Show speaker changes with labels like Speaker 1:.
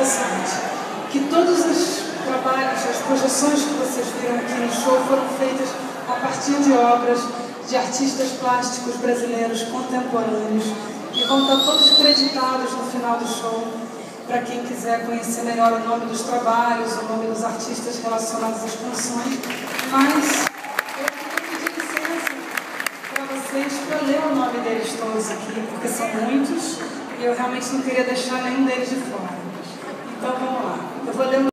Speaker 1: interessante, que todos os trabalhos, as projeções que vocês viram aqui no show foram feitas a partir de obras de artistas plásticos brasileiros contemporâneos e vão estar todos creditados no final do show para quem quiser conhecer melhor o nome dos trabalhos, o nome dos artistas relacionados às canções. Mas eu queria pedir licença para vocês para ler o nome deles todos aqui, porque são muitos e eu realmente não queria deixar nenhum deles de fora. Então vamos lá. Eu vou ler